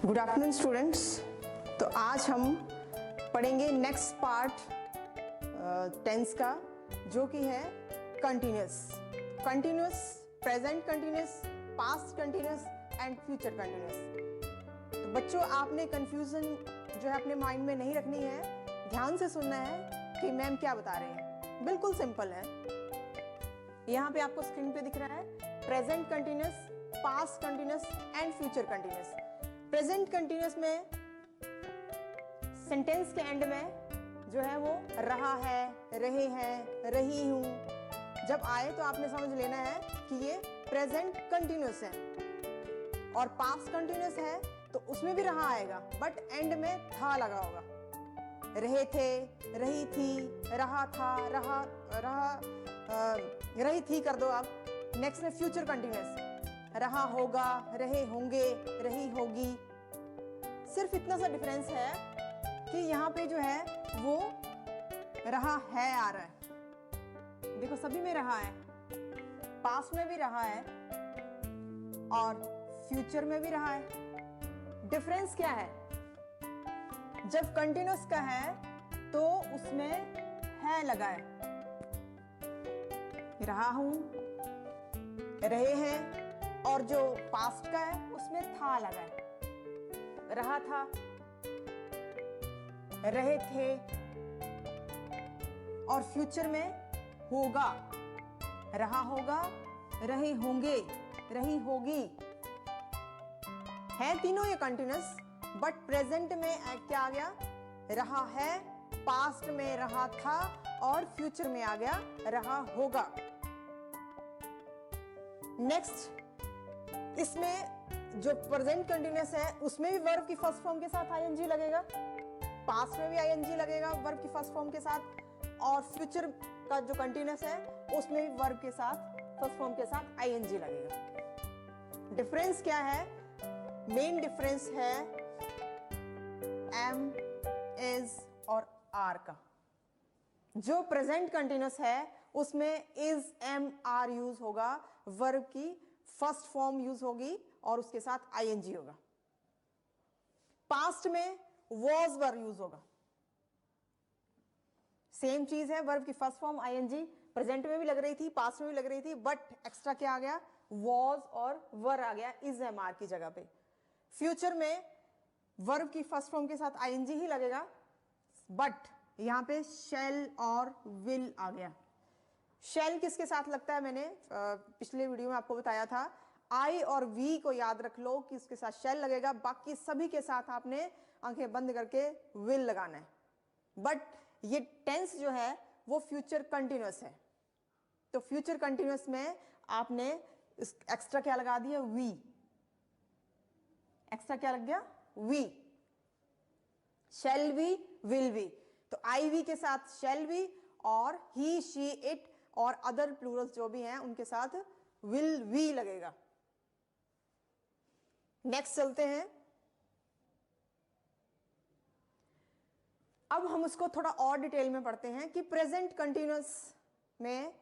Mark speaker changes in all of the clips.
Speaker 1: Good afternoon students. तो आज हम पढ़ेंगे नेक्स्ट पार्ट टेंस का, जो कि है continuous, present continuous, past continuous and future continuous. तो बच्चों, आपने कंफ्यूजन जो है अपने माइंड में नहीं रखनी है, ध्यान से सुनना है कि मैम क्या बता रहे हैं। बिल्कुल सिंपल है। यहाँ पे आपको स्क्रीन पे दिख रहा है present continuous, past continuous and future continuous. Present continuous में सेंटेंस के एंड में जो है वो रहा है, रहे हैं, रही हूं जब आए तो आपने समझ लेना है कि ये प्रेजेंट कंटिन्यूस है। और पास्ट कंटिन्यूस है तो उसमें भी रहा आएगा, बट एंड में था लगा होगा। रहे थे, रही थी, रहा था, रही थी कर दो आप। नेक्स्ट में फ्यूचर कंटिन्यूस, रहा होगा, रहे होंगे, रही होगी। सिर्फ इतना सा डिफरेंस है कि यहाँ पे जो है वो रहा है आ रहा है। देखो सभी में रहा है, पास्ट में भी रहा है और फ्यूचर में भी रहा है। डिफरेंस क्या है? जब कंटिन्यूस का है तो उसमें है लगा है, रहा हूं, रहे हैं। और जो पास्ट का है उसमें था लगा है, रहा था, रहे थे। और फ्यूचर में होगा, रहा होगा, रहे होंगे, रही होगी। है तीनों ये कंटिन्यूस, बट प्रेजेंट में क्या आ गया? रहा है, पास्ट में रहा था और फ्यूचर में आ गया रहा होगा। नेक्स्ट, इसमें जो प्रेजेंट कंटिन्यूस है उसमें भी वर्ब की फर्स्ट फॉर्म के साथ आईएनजी लगेगा, पास्ट में भी आईएनजी लगेगा वर्ब की फर्स्ट फॉर्म के साथ, और फ्यूचर का जो कंटिन्यूस है उसमें भी वर्ब के साथ फर्स्ट फॉर्म के साथ आईएनजी लगेगा। डिफरेंस क्या है? मेन डिफरेंस है एम, इज और आर का। जो प्रेजेंट कंटिन्यूस है उसमें इज, एम, आर यूज होगा, वर्ब की फर्स्ट फॉर्म यूज होगी और उसके साथ आईएनजी होगा। पास्ट में वॉज वर्ब यूज होगा। सेम चीज है, वर्ब की फर्स्ट फॉर्म आईएनजी प्रेजेंट में भी लग रही थी, पास्ट में भी लग रही थी, बट एक्स्ट्रा क्या आ गया? वॉज और वर आ गया इज, एम, आर की जगह पे। फ्यूचर में वर्ब की फर्स्ट फॉर्म के साथ आईएनजी ही लगेगा, बट यहां पे शैल और विल आ गया। शैल किसके साथ लगता है? मैंने पिछले वीडियो में आपको बताया था। आई और वी को याद रख लो कि उसके साथ शैल लगेगा, बाकी सभी के साथ आपने आंखें बंद करके विल लगाना है। बट ये टेंस जो है वो फ्यूचर कंटिन्यूस है, तो फ्यूचर कंटिन्यूस में आपने एक्स्ट्रा क्या लगा दिया? वी। एक्स्ट्रा क्या लग गया? We. Shall we, will we. तो आई वी के साथ शैल वी और ही, शी, इट और अदर प्लूरल्स जो भी हैं उनके साथ विल वी लगेगा। नेक्स्ट चलते हैं। अब हम उसको थोड़ा और डिटेल में पढ़ते हैं कि प्रेजेंट कंटिन्यूअस में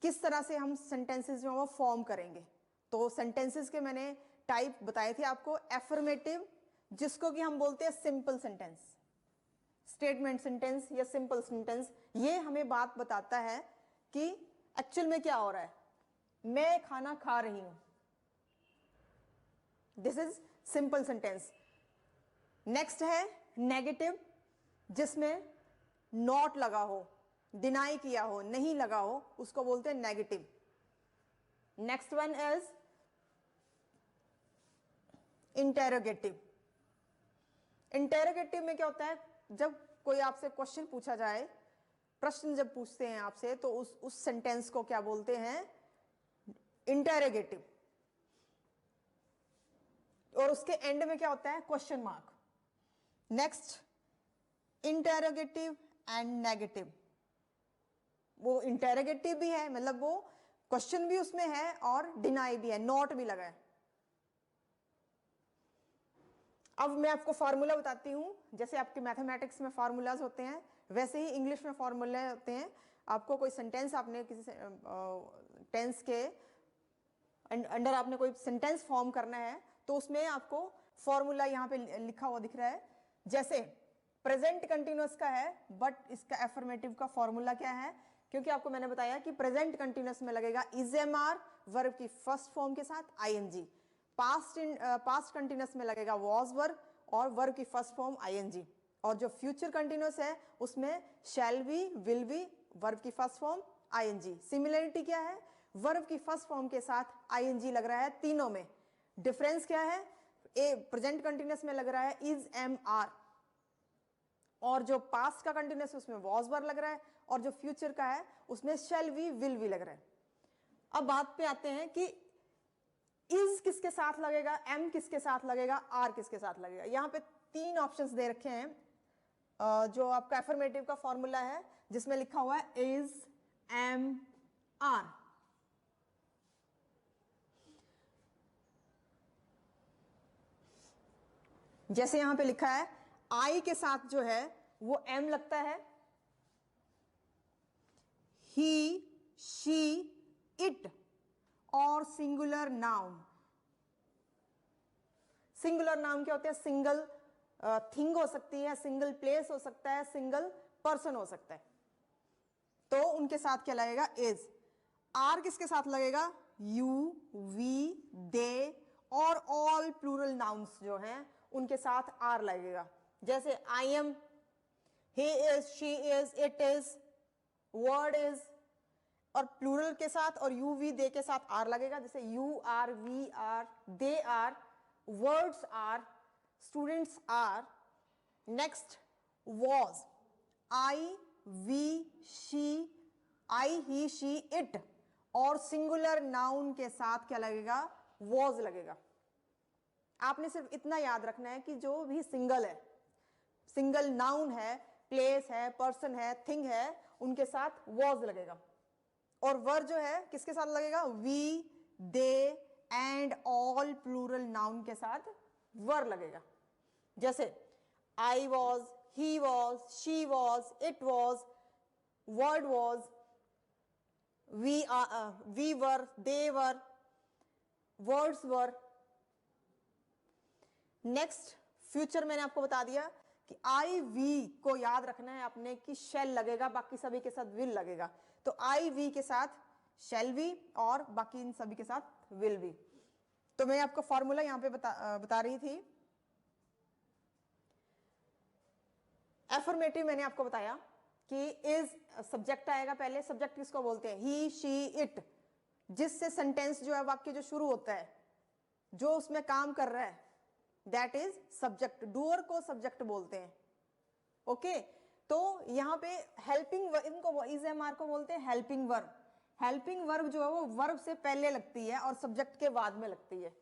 Speaker 1: किस तरह से हम सेंटेंसेस जो वो फॉर्म करेंगे। तो सेंटेंसेस के मैंने टाइप बताए थे आपको। एफर्मेटिव, जिसको कि हम बोलते हैं सिंपल सेंटेंस, स्टेटमेंट सेंटेंस या सिंपल सेंटेंस। ये हमें बात बताता है कि एक्चुअल में क्या हो रहा है। मैं खाना खा रही हूं, this is simple sentence. Next है नेगेटिव, जिसमें नॉट लगा हो, डिनाई किया हो, नहीं लगा हो, उसको बोलते हैं negative. Next one is interrogative. Interrogative में क्या होता है? जब कोई आपसे क्वेश्चन पूछा जाए, प्रश्न जब पूछते हैं आपसे, तो उस सेंटेंस को क्या बोलते हैं? इंटेरोगेटिव। और उसके एंड में क्या होता है? Question mark. Next, interrogative and negative. वो इंटेरोगेटिव भी है, मतलब वो क्वेश्चन भी उसमें है और डिनाई भी है, नॉट भी लगा है। अब मैं आपको फार्मूला बताती हूं। जैसे आपके मैथमेटिक्स में फार्मूलाज होते हैं, वैसे ही इंग्लिश में फार्मूले होते हैं। आपको कोई सेंटेंस आपने किसी टेंस के अंडर आपने कोई सेंटेंस फॉर्म करना है तो उसमें आपको फॉर्मूला यहाँ पे लिखा हुआ दिख रहा है। जैसे प्रेजेंट कंटिन्यूअस का है, बट इसका एफर्मेटिव का फॉर्मूला क्या है, क्योंकि आपको मैंने बताया कि प्रेजेंट कंटिन्यूअस में लगेगा इज एम आर वर्ब की फर्स्ट फॉर्म के साथ आईएनजी, पास्ट कंटिन्यूअस में लगेगा वॉज वर्ब और वर्ब की फर्स्ट फॉर्म आईएनजी, और जो फ्यूचर कंटिन्यूअस है उसमें shall be, will be, verb की फर्स्ट फॉर्म आईएनजी। सिमिलरिटी क्या है, वर्ब की फर्स्ट फॉर्म के साथ आईएनजी लग रहा है तीनों में। डिफरेंस क्या है, ए प्रेजेंट कंटिन्यूअस में लग रहा है इज एम आर, और जो पास्ट का कंटिन्यूअस उसमें वॉज वर्ब लग रहा है, और जो फ्यूचर का है उसमें शैल बी, विल बी लग रहा है। अब बात पे आते हैं कि इज किसके साथ लगेगा, एम किसके साथ लगेगा, आर किसके साथ लगेगा। यहां पे 3 ऑप्शंस दे रखे हैं जो आपका एफर्मेटिव का फॉर्मूला है, जिसमें लिखा हुआ है इज एम आर। जैसे यहां पे लिखा है आई के साथ जो है वो एम लगता है, ही, शी, इट, और सिंगुलर नाउन। सिंगुलर नाउन क्या होते हैं, सिंगल थिंग हो सकती है, सिंगल प्लेस हो सकता है, सिंगल पर्सन हो सकता है, तो उनके साथ क्या लगेगा इज। आर किसके साथ लगेगा, यू, वी, दे और ऑल प्लूरल नाउन्स जो हैं उनके साथ आर लगेगा। जैसे I am, he is, she is, it is, word is, और प्लूरल के साथ और यू, वी, दे के साथ आर लगेगा। जैसे you are, we are, they are, words are, students are. Next was, I, we, she, I, he, she, it, और singular noun के साथ क्या लगेगा, वॉज लगेगा। आपने सिर्फ इतना याद रखना है कि जो भी सिंगल है, सिंगल नाउन है, प्लेस है, पर्सन है, थिंग है, उनके साथ वॉज लगेगा। और वर जो है किसके साथ लगेगा, we, they and all plural noun के साथ वर लगेगा। जैसे I was, he was, she was, it was, word was, we were, they were, words were. Next future मैंने आपको बता दिया कि आई वी को याद रखना है आपने कि शेल लगेगा, बाकी सभी के साथ विल लगेगा। तो आई वी के साथ शेल वी और बाकी इन सभी के साथ विल वी। तो मैं आपको फॉर्मूला यहां पे बता रही थी। एफर्मेटिव मैंने आपको बताया कि इज सब्जेक्ट आएगा पहले। सब्जेक्ट किसको बोलते हैं, ही, शी, इट, जिससे सेंटेंस जो है वाक्य जो शुरू होता है, जो उसमें काम कर रहा है, दैट इज सब्जेक्ट। डूअर को सब्जेक्ट बोलते हैं। ओके तो यहां पे हेल्पिंग, इनको इज एम आर को बोलते हैं हेल्पिंग वर्ब। हेल्पिंग वर्ब जो है वो वर्ब से पहले लगती है और सब्जेक्ट के बाद में लगती है।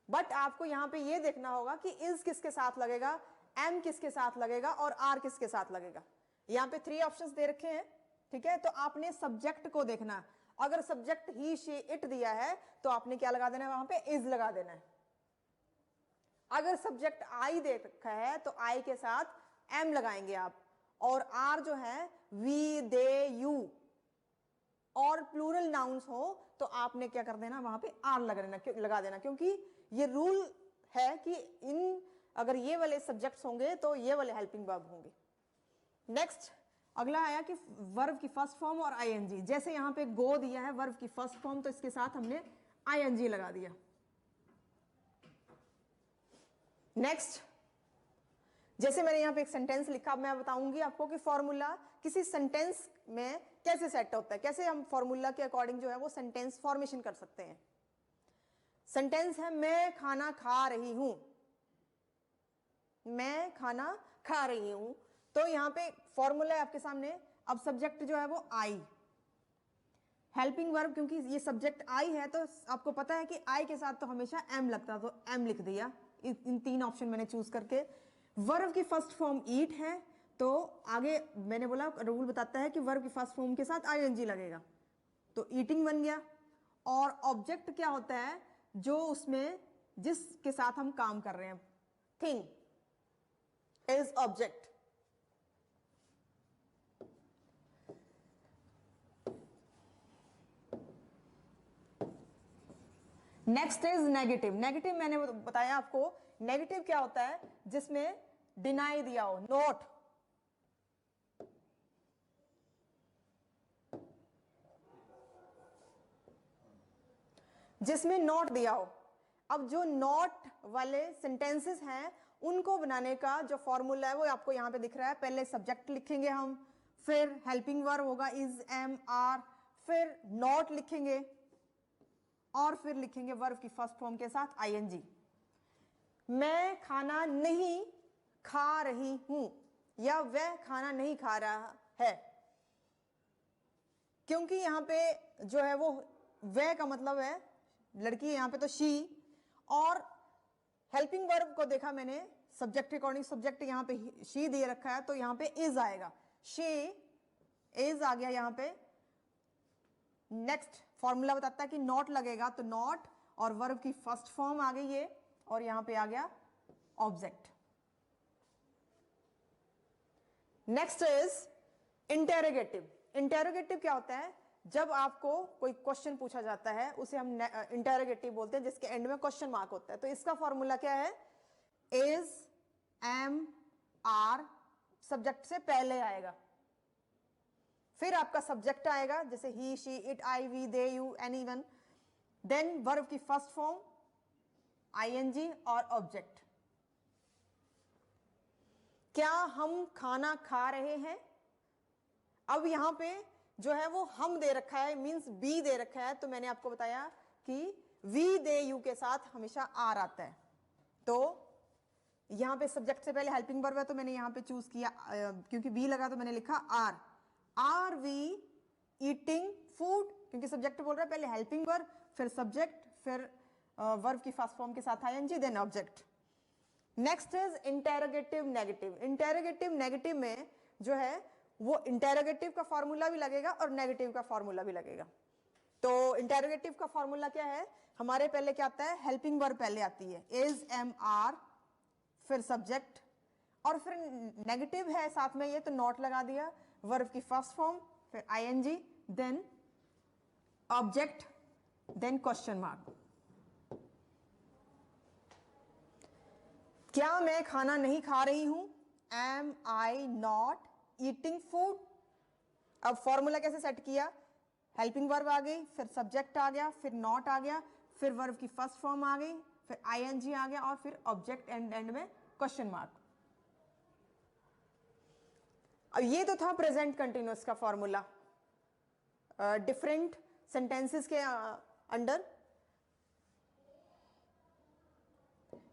Speaker 1: बट आपको यहां पे ये देखना होगा कि इज किसके साथ लगेगा, एम किसके साथ लगेगा और आर किसके साथ लगेगा। यहां पे 3 ऑप्शंस दे रखे हैं, ठीक है। तो आपने सब्जेक्ट को देखना। अगर सब्जेक्ट ही, शी, इट दिया है तो आपने क्या लगा देना है, वहां पे इज लगा देना है। अगर सब्जेक्ट आई दे रखा है तो आई के साथ एम लगाएंगे आप, और आर जो है वी, दे, यू, और प्लूरल नाउन्स हो तो आपने क्या कर देना, वहां पे आर लगा देना, क्योंकि ये रूल है कि इन अगर ये वाले सब्जेक्ट्स होंगे तो ये वाले हेल्पिंग वर्ब होंगे। नेक्स्ट अगला आया कि वर्ब की फर्स्ट फॉर्म और आईएनजी। जैसे यहां पे गो दिया है वर्ब की फर्स्ट फॉर्म, तो इसके साथ हमने आईएनजी लगा दिया। नेक्स्ट जैसे मैंने यहां पे एक सेंटेंस लिखा, मैं बताऊंगी आपको कि फॉर्मूला किसी सेंटेंस में कैसे सेट होता है, कैसे हम फॉर्मूला के अकॉर्डिंग जो है वो सेंटेंस फॉर्मेशन कर सकते हैं। सेंटेंस है मैं खाना खा रही हूं, मैं खाना खा रही हूं, तो यहां पे फॉर्मूला है आपके सामने। अब सब्जेक्ट जो है वो आई, हेल्पिंग वर्ब, क्योंकि ये सब्जेक्ट आई है तो आपको पता है कि आई के साथ तो हमेशा एम लगता, तो एम लिख दिया। इन 3 ऑप्शन मैंने चूज करके। वर्ब की फर्स्ट फॉर्म ईट है, तो आगे मैंने बोला रूल बताता है कि वर्ब की फर्स्ट फॉर्म के साथ आईएनजी लगेगा, तो ईटिंग बन गया। और ऑब्जेक्ट क्या होता है, जो उसमें जिसके साथ हम काम कर रहे हैं, thing is object. Next is negative. Negative मैंने बताया आपको, नेगेटिव क्या होता है, जिसमें डिनाई दिया हो, नोट, जिसमें नोट दिया हो। अब जो नोट वाले सेंटेंसेस हैं उनको बनाने का जो फॉर्मूला है वो आपको यहां पे दिख रहा है। पहले सब्जेक्ट लिखेंगे हम, फिर हेल्पिंग वर्ब होगा इज, एम, आर, फिर नोट लिखेंगे और फिर लिखेंगे वर्ब की फर्स्ट फॉर्म के साथ आईएनजी। मैं खाना नहीं खा रही हूं या वह खाना नहीं खा रहा है, क्योंकि यहां पे जो है वो वह का मतलब है लड़की, यहां पे तो शी, और हेल्पिंग वर्ब को देखा मैंने सब्जेक्ट के अकॉर्डिंग, सब्जेक्ट यहां पे शी दे रखा है तो यहां पे इज आएगा, शी इज आ गया यहां पे। नेक्स्ट फॉर्मूला बताता है कि नॉट लगेगा तो नॉट और वर्ब की फर्स्ट फॉर्म आ गई ये, और यहां पे आ गया object. Next is interrogative. Interrogative क्या होता है, जब आपको कोई क्वेश्चन पूछा जाता है उसे हम इंटेरोगेटिव बोलते हैं, जिसके एंड में क्वेश्चन मार्क होता है। तो इसका फॉर्मूला क्या है, इज, एम, आर सब्जेक्ट से पहले आएगा, फिर आपका सब्जेक्ट आएगा जैसे ही, she, it, I, we, they, you, anyone, then verb की फर्स्ट फॉर्म आईएनजी और ऑब्जेक्ट। क्या हम खाना खा रहे हैं, अब यहां पे जो है वो हम दे रखा है, मींस बी दे रखा है, तो मैंने आपको बताया कि वी, दे, यू के साथ हमेशा आर आता है। तो यहां पे सब्जेक्ट से पहले हेल्पिंग वर्ब है तो मैंने यहां पे चूज किया, क्योंकि बी लगा तो मैंने लिखा are. Are we eating food, क्योंकि सब्जेक्ट बोल रहा है, पहले हेल्पिंग वर्ब, फिर सब्जेक्ट, फिर वर्ब की फर्स्ट फॉर्म के साथ ING, then object. Next is interrogative negative. Interrogative negative में जो है वो इंटेरोगेटिव का फॉर्मूला भी लगेगा और नेगेटिव का फॉर्मूला भी लगेगा। तो इंटेरोगेटिव का फॉर्मूला क्या है, हमारे पहले क्या आता है, हेल्पिंग वर्ब पहले आती है, इज, एम, आर, फिर सब्जेक्ट, और फिर नेगेटिव है साथ में ये तो नॉट लगा दिया, वर्ब की फर्स्ट फॉर्म, फिर ING, then object, then question mark. क्या मैं खाना नहीं खा रही हूं, am I not eating food. अब फॉर्मूला कैसे सेट किया, हेल्पिंग वर्ब आ गई, फिर सब्जेक्ट आ गया, फिर नॉट आ गया, फिर वर्ब की फर्स्ट फॉर्म आ गई, फिर आईएनजी आ गया और फिर ऑब्जेक्ट एंड में क्वेश्चन मार्क। अब ये तो था प्रेजेंट कंटिन्यूअस का फॉर्मूला डिफरेंट सेंटेंसेस के अंडर।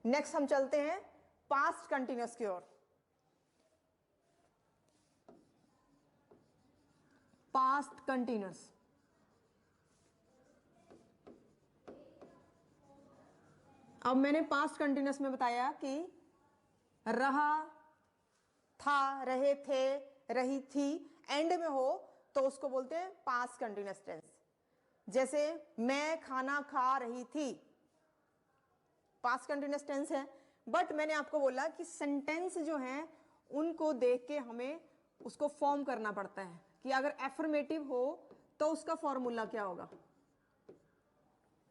Speaker 1: नेक्स्ट हम चलते हैं पास्ट कंटिन्यूअस की ओर। पास्ट कंटिन्यूअस, अब मैंने पास्ट कंटिन्यूअस में बताया कि रहा, था, रहे थे, रही थी, एंड में हो तो उसको बोलते हैं पास्ट कंटिन्यूअस टेंस। जैसे मैं खाना खा रही थी, पास्ट कंटिन्यूअस टेंस है, बट मैंने आपको बोला कि सेंटेंस जो है उनको देख के हमें उसको फॉर्म करना पड़ता है कि अगर एफर्मेटिव हो तो उसका फॉर्मूला क्या होगा।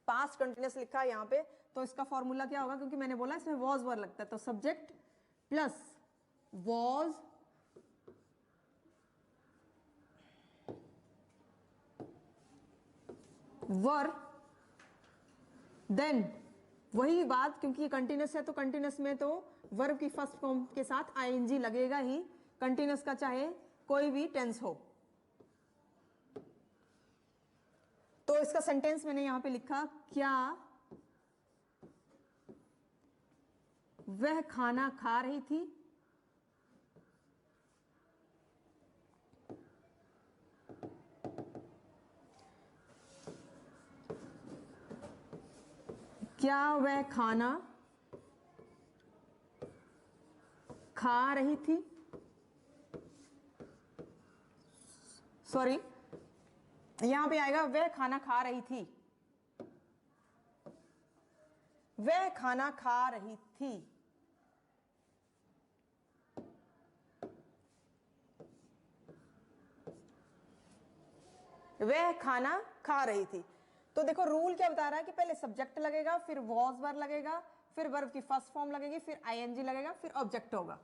Speaker 1: पास्ट कंटिन्यूअस लिखा है यहां पे तो इसका फॉर्मूला क्या होगा, क्योंकि मैंने बोला इसमें वॉज वर्ब लगता है, तो subject plus was verb, then वही बात, क्योंकि ये कंटिन्यूअस है तो कंटिन्यूअस में तो वर्ब की फर्स्ट फॉर्म के साथ आईएनजी लगेगा ही, कंटिन्यूअस का चाहे कोई भी टेंस हो। तो इसका सेंटेंस मैंने यहां पे लिखा, क्या वह खाना खा रही थी, क्या वह खाना खा रही थी, सॉरी यहां पे आएगा वह खाना खा रही थी, वह खाना खा रही थी। वह खाना खा रही थी, तो देखो रूल क्या बता रहा है कि पहले सब्जेक्ट लगेगा, फिर वॉज वर्ब लगेगा, फिर वर्ब की फर्स्ट फॉर्म लगेगी, फिर आईएनजी लगेगा, फिर ऑब्जेक्ट होगा।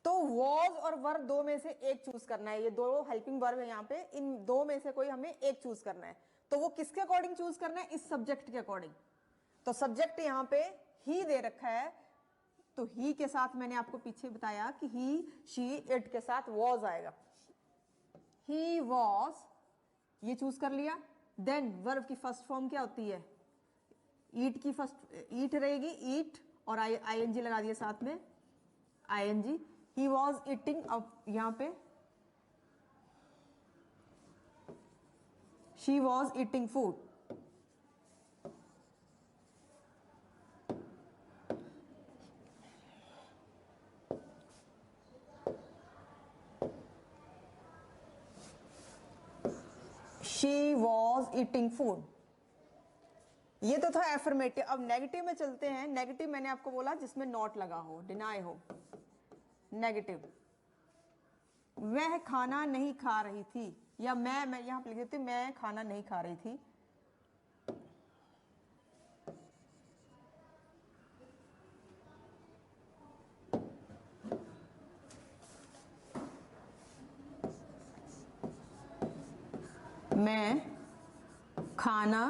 Speaker 1: तो वॉज और वर्ब दो में से एक चूज करना है। ये दो हेल्पिंग वर्ब है यहाँ पे, इन दो में से कोई हमें एक चूज करना है। तो वो किसके अकॉर्डिंग चूज करना है? इस सब्जेक्ट के अकॉर्डिंग। तो सब्जेक्ट यहाँ पे ही दे रखा है, तो ही के साथ मैंने आपको पीछे बताया कि ही, शी, इट के साथ वॉज आएगा। ही वॉज, ये चूज कर लिया। देन वर्ब की फर्स्ट फॉर्म क्या होती है? ईट की फर्स्ट ईट रहेगी, ईट, और आईएनजी लगा दिया साथ में, आईएनजी। ही वॉज ईटिंग, अब यहां पे she was eating food. She was eating food, ये तो था एफर्मेटिव। अब नेगेटिव में चलते हैं। नेगेटिव मैंने आपको बोला जिसमें नॉट लगा हो, डिनाई हो। नेगेटिव, वह खाना नहीं खा रही थी, या मैं यहां पे लिख देती, मैं खाना नहीं खा रही थी। मैं खाना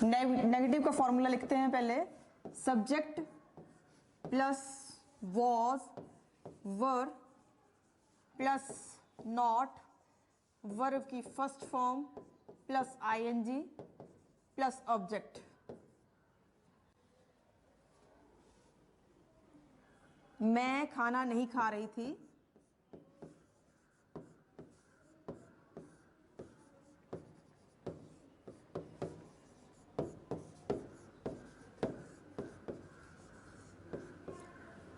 Speaker 1: नेगेटिव का फॉर्मूला लिखते हैं पहले। Subject plus was, were plus not, verb की first form plus ING plus object. मैं खाना नहीं खा रही थी,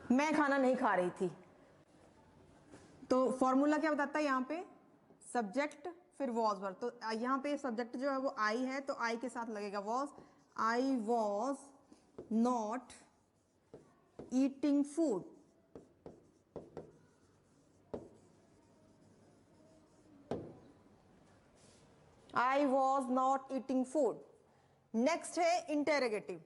Speaker 1: मैं खाना नहीं खा रही थी। तो फॉर्मूला क्या बताता है यहाँ पे? सब्जेक्ट फिर वॉज वर्ब। तो यहाँ पे सब्जेक्ट जो है वो आई है, तो आई के साथ लगेगा was. I was not eating food. I was not eating food. Next है इंटेरोगेटिव।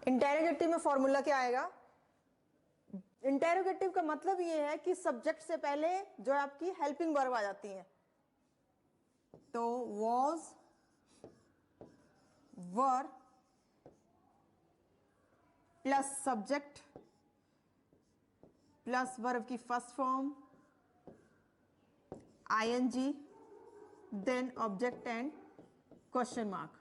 Speaker 1: इंटेरोगेटिव में फॉर्मूला क्या आएगा? इंटेरोगेटिव का मतलब ये है कि सब्जेक्ट से पहले जो है आपकी हेल्पिंग वर्ब आ जाती है। तो was, were plus subject plus verb की first form, ING, then object and question mark.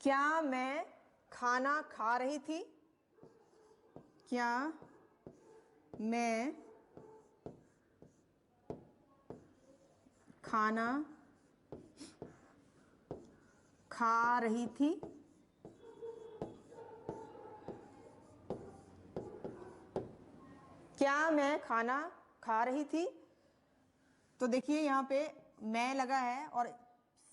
Speaker 1: क्या मैं खाना खा रही थी? क्या मैं खाना खा रही थी? क्या मैं खाना खा रही थी? तो देखिए यहाँ पे मैं लगा है और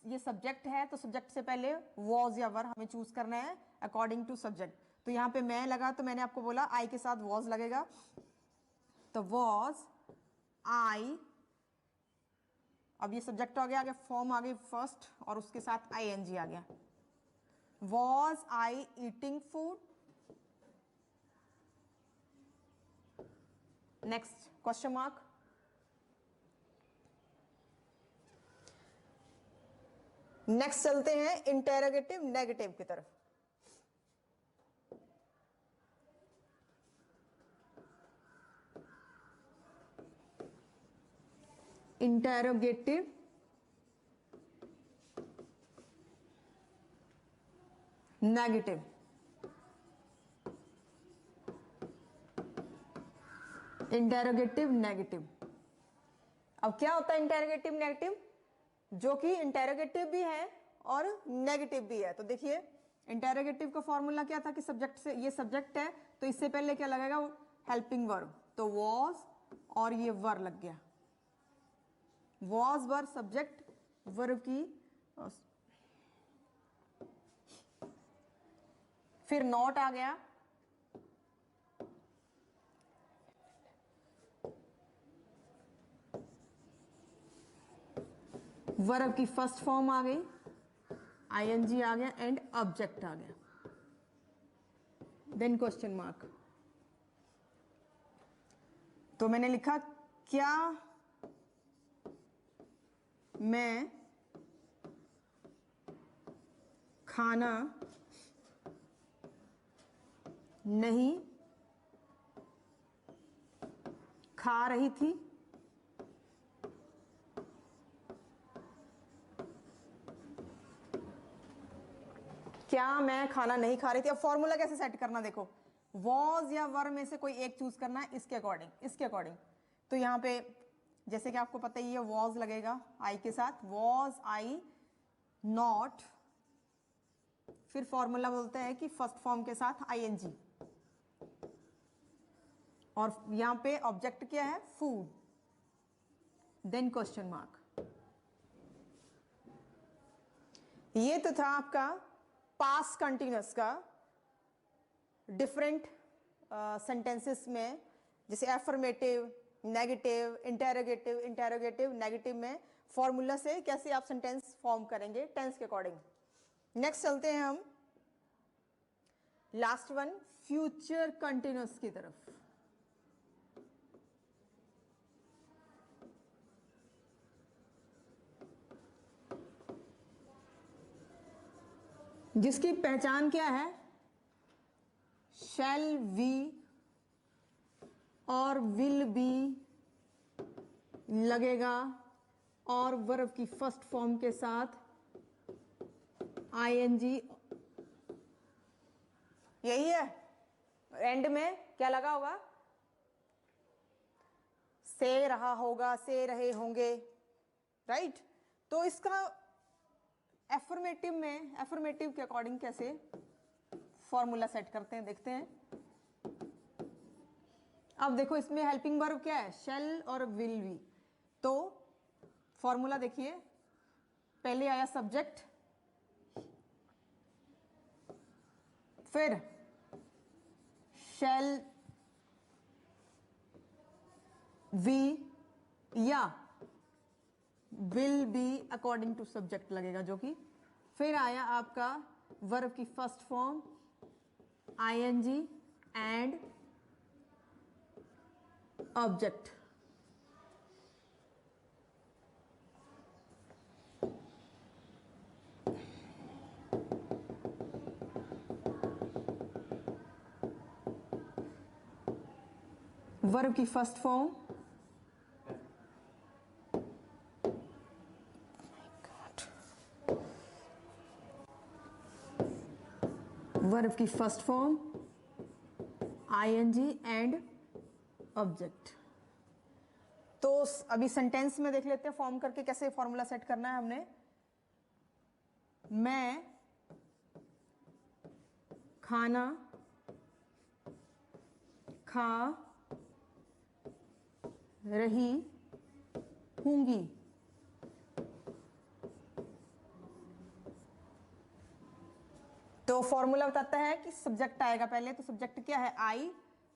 Speaker 1: ये सब्जेक्ट है, तो सब्जेक्ट से पहले वॉज या वर हमें चूज करना है अकॉर्डिंग टू सब्जेक्ट। तो यहाँ पे मैं लगा, तो मैंने आपको बोला आई के साथ वॉज लगेगा। तो वॉज आई, अब ये सब्जेक्ट आ गया, आगे फॉर्म आ गई फर्स्ट, और उसके साथ आईएनजी आ गया। Was I eating food? Next question mark. Next चलते हैं इंटेरोगेटिव नेगेटिव की तरफ। Interrogative negative. Interrogative negative. अब क्या होता है इंटेरोगेटिव नेगेटिव? जो कि इंटेरोगेटिव भी है और नेगेटिव भी है। तो देखिए इंटेरोगेटिव का फॉर्मूला क्या था कि सब्जेक्ट से, ये सब्जेक्ट है तो इससे पहले क्या लगेगा? हेल्पिंग वर्ब, तो वॉज और ये वर लग गया, वॉज वर सब्जेक्ट वर्ब की, फिर नॉट आ गया, वर्ब की फर्स्ट फॉर्म आ गई, आईएनजी आ गया एंड ऑब्जेक्ट आ गया, देन क्वेश्चन मार्क। तो मैंने लिखा क्या मैं खाना नहीं खा रही थी? क्या मैं खाना नहीं खा रही थी? अब फॉर्मूला कैसे सेट करना, देखो वॉज या वर में से कोई एक चूज करना है इसके अकॉर्डिंग, इसके अकॉर्डिंग। तो यहां पे जैसे कि आपको पता ही है वॉज लगेगा आई के साथ, वॉज आई नॉट, फिर फॉर्मूला बोलते हैं कि फर्स्ट फॉर्म के साथ आईएनजी, और यहां पे ऑब्जेक्ट क्या है? Food, then question mark. ये तो था आपका पास्ट कंटिन्यूअस का डिफरेंट सेंटेंसेस में, जैसे affirmative, negative, interrogative, interrogative, negative में फॉर्मूला से कैसे आप सेंटेंस फॉर्म करेंगे टेंस के अकॉर्डिंग। नेक्स्ट चलते हैं हम लास्ट वन, फ्यूचर कंटिन्यूअस की तरफ। जिसकी पहचान क्या है? शैल वी और विल बी लगेगा और वर्ब की फर्स्ट फॉर्म के साथ आईएनजी, यही है। एंड में क्या लगा होगा? से रहा होगा, से रहे होंगे, राइट। तो इसका एफर्मेटिव में, एफर्मेटिव के अकॉर्डिंग कैसे फॉर्मूला सेट करते हैं देखते हैं। अब देखो इसमें हेल्पिंग वर्ब क्या है? शेल और विल बी। तो फॉर्मूला देखिए, पहले आया सब्जेक्ट, फिर शेल वी या will be according to subject लगेगा, जो कि फिर आया आपका वर्ब की first form ING and object. Verb की फर्स्ट फॉर्म वर्ब की first form ING and object. तो अभी सेंटेंस में देख लेते हैं फॉर्म करके कैसे फॉर्मूला सेट करना है हमने। मैं खाना खा रही हूंगी। तो फॉर्मूला बताता है कि सब्जेक्ट आएगा पहले, तो सब्जेक्ट क्या है? आई।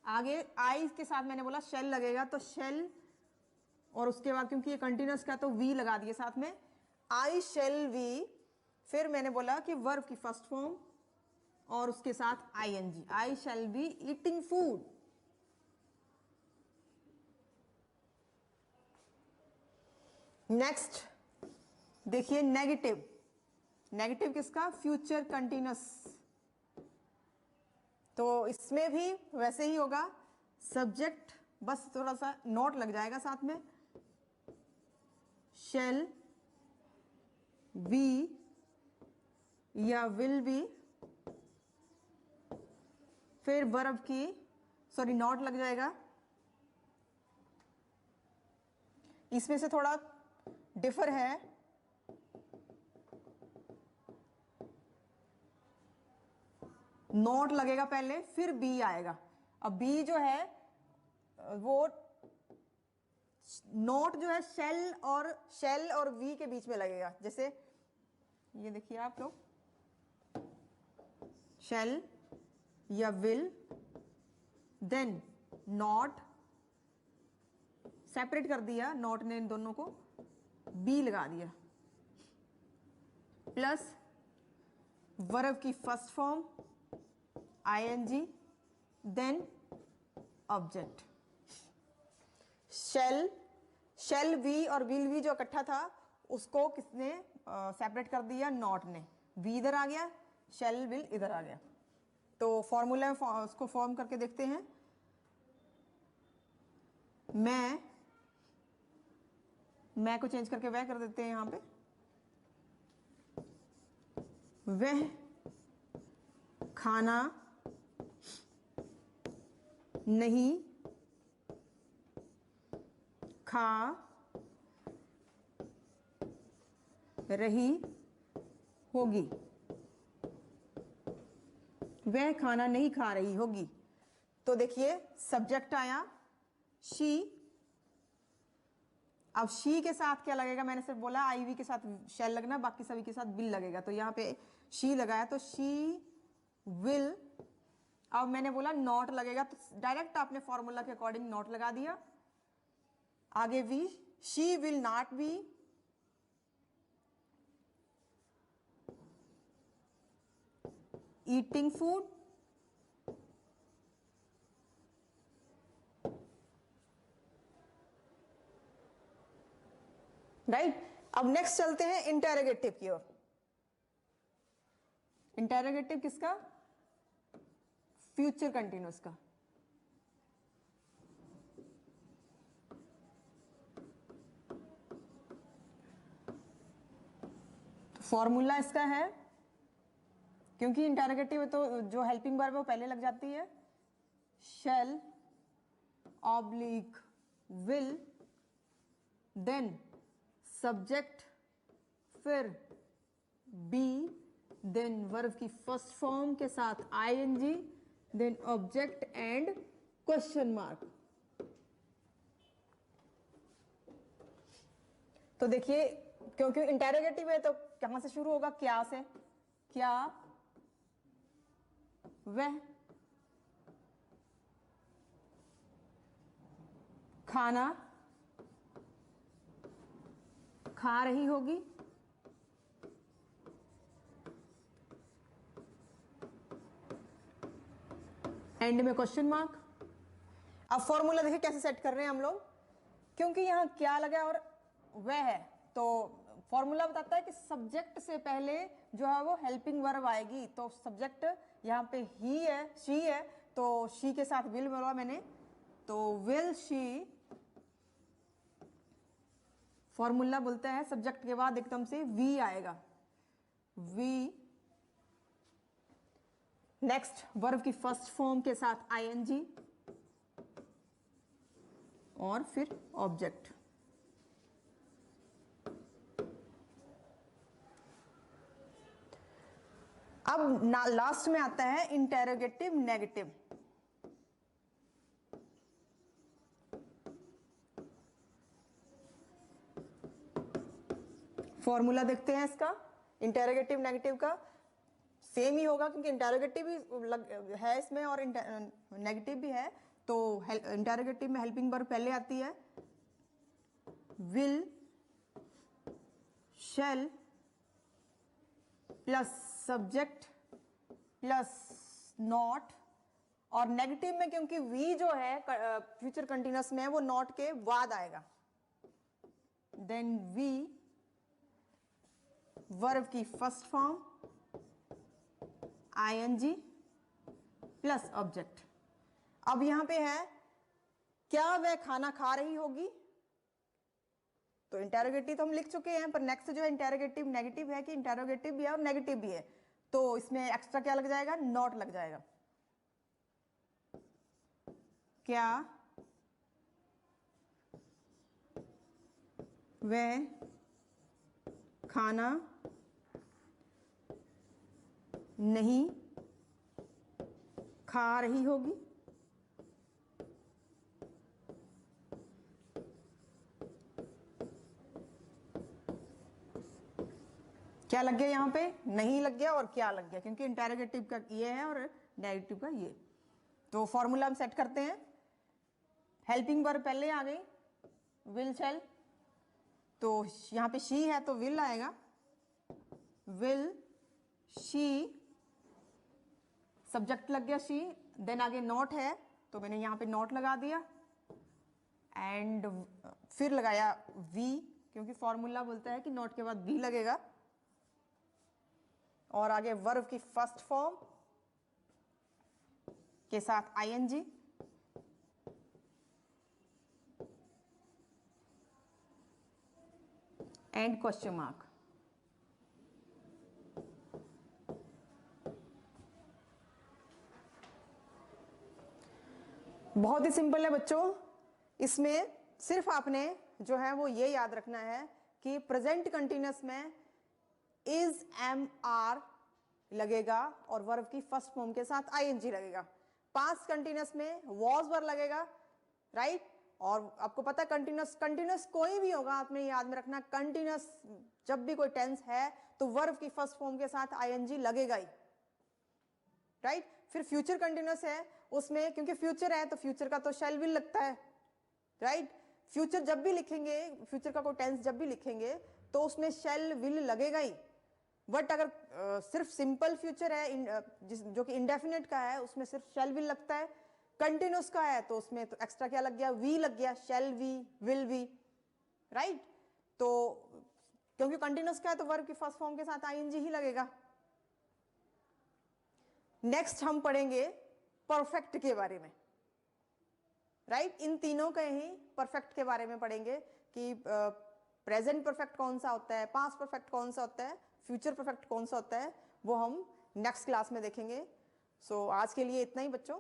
Speaker 1: आगे आई के साथ मैंने बोला शेल लगेगा, तो शेल, और उसके बाद क्योंकि ये कंटिन्यूअस का तो वी लगा दिए साथ में, आई शेल वी। फिर मैंने बोला कि वर्ब की फर्स्ट फॉर्म और उसके साथ ING, I shall be eating food. Next देखिए नेगेटिव। नेगेटिव किसका? Future continuous. तो इसमें भी वैसे ही होगा, सब्जेक्ट बस थोड़ा सा नोट लग जाएगा साथ में, शेल बी या विल बी, फिर वर्ब की, सॉरी नॉट लग जाएगा, इसमें से थोड़ा डिफर है। नॉट लगेगा पहले, फिर बी आएगा। अब बी जो है वो नॉट जो है शेल और वी के बीच में लगेगा। जैसे ये देखिए आप लोग, शेल या विल, देन नॉट, सेपरेट कर दिया नॉट ने इन दोनों को, बी लगा दिया, प्लस वर्ब की first form ING, then object. Shall we और विल वी जो इकट्ठा था उसको किसने सेपरेट कर दिया? नॉट ने। वी इधर आ गया, शेल विल इधर आ गया। तो फॉर्मूला में उसको फॉर्म करके देखते हैं। मैं को चेंज करके वह कर देते हैं यहां पे। वह खाना नहीं खा रही होगी। वह खाना नहीं खा रही होगी। तो देखिए सब्जेक्ट आया शी। अब शी के साथ क्या लगेगा? मैंने सिर्फ बोला आईवी के साथ शेल लगना, बाकी सभी के साथ विल लगेगा। तो यहां पे शी लगाया तो शी विल। अब मैंने बोला नॉट लगेगा, तो डायरेक्ट आपने फॉर्मूला के अकॉर्डिंग नॉट लगा दिया। आगे we, she will not be eating food. Right. अब नेक्स्ट चलते हैं इंटेरोगेटिव की ओर। इंटेरोगेटिव किसका? फ्यूचर कंटिन्यूअस का। फॉर्मूला इसका है, क्योंकि इंटेरोगेटिव है तो जो हेल्पिंग वर्ब है वो पहले लग जाती है। Shall oblique will, then subject, फिर बी, देन वर्ब की फर्स्ट फॉर्म के साथ ING, then object and question mark. तो देखिए क्योंकि इंटेरोगेटिव है तो कहां से शुरू होगा? क्या से। क्या वह खाना खा रही होगी? एंड में क्वेश्चन मार्क। अब फॉर्मूला देखिए कैसे सेट कर रहे हैं हम लोग, क्योंकि यहां क्या लगा और वह है, तो फॉर्मूला बताता है कि सब्जेक्ट से पहले जो है वो हेल्पिंग वर्ब आएगी। तो सब्जेक्ट यहां पे ही है, शी है, तो शी के साथ विल बोला मैंने, तो विल शी। फॉर्मूला बोलता है सब्जेक्ट के बाद एकदम से वी आएगा, वी। नेक्स्ट वर्ब की फर्स्ट फॉर्म के साथ आईएनजी और फिर ऑब्जेक्ट। अब लास्ट में आता है इंटेरोगेटिव नेगेटिव। फॉर्मूला देखते हैं इसका। इंटेरोगेटिव नेगेटिव का सेम ही होगा, क्योंकि इंटेरोगेटिव भी है इसमें और नेगेटिव भी है। तो इंटेरोगेटिव में हेल्पिंग वर्ब पहले आती है, will, shell plus subject plus not. और नेगेटिव में क्योंकि वी जो है फ्यूचर कंटिन्यूअस में है, वो नॉट के बाद आएगा। देन वी, वर्ब की first form ING plus object. अब यहां पे है क्या वह खाना खा रही होगी? तो इंटेरोगेटिव तो हम लिख चुके हैं, पर नेक्स्ट जो है इंटेरोगेटिव नेगेटिव है कि इंटेरोगेटिव भी है और नेगेटिव भी है, तो इसमें एक्स्ट्रा क्या लग जाएगा? नॉट लग जाएगा। क्या वह खाना नहीं खा रही होगी। क्या लग गया यहाँ पे? नहीं लग गया और क्या लग गया, क्योंकि इंटेरोगेटिव का ये है और नेगेटिव का ये। तो फॉर्मूला हम सेट करते हैं। हेल्पिंग वर्ब पहले आ गई, विल शैल, तो यहाँ पे शी है तो विल आएगा, विल शी, सब्जेक्ट लग गया शी, देन आगे नॉट है तो मैंने यहाँ पे नॉट लगा दिया, एंड फिर लगाया वी, क्योंकि फॉर्मूला बोलता है कि नॉट के बाद वी लगेगा, और आगे वर्ब की फर्स्ट फॉर्म के साथ आईएनजी, एंड क्वेश्चन मार्क। बहुत ही सिंपल है बच्चों। इसमें सिर्फ आपने जो है वो ये याद रखना है कि प्रेजेंट कंटिन्यूअस में इज एम आर लगेगा और वर्ब की फर्स्ट फॉर्म के साथ आईएनजी लगेगा। पास्ट कंटिन्यूअस में वॉज वर्ब लगेगा, राइट। और आपको पता है कंटिन्यूअस कोई भी होगा, आपने याद में रखना, कंटिन्यूअस जब भी कोई टेंस है तो वर्ब की फर्स्ट फॉर्म के साथ आईएनजी लगेगा ही, राइट। फिर फ्यूचर कंटिन्यूअस है, उसमें क्योंकि फ्यूचर है तो फ्यूचर का तो शैल विल लगता है, राइट। फ्यूचर जब भी लिखेंगे, फ्यूचर का कोई टेंस जब भी लिखेंगे तो उसमें शैल विल लगेगा ही। बट अगर सिर्फ सिंपल फ्यूचर है जो कि इंडेफिनेट का है, उसमें सिर्फ शैल विल लगता है। कंटिन्यूअस का है तो उसमें तो एक्स्ट्रा क्या लग गया? वी लग गया, shall we, will we, right. तो क्योंकि कंटिन्यूअस का है तो वर्ब की फर्स्ट फॉर्म के साथ आईएनजी ही लगेगा। नेक्स्ट हम पढ़ेंगे परफेक्ट के बारे में, राइट। इन तीनों के ही परफेक्ट के बारे में पढ़ेंगे कि प्रेजेंट परफेक्ट कौन सा होता है, पास्ट परफेक्ट कौन सा होता है, फ्यूचर परफेक्ट कौन सा होता है, वो हम नेक्स्ट क्लास में देखेंगे। सो आज के लिए इतना ही बच्चों।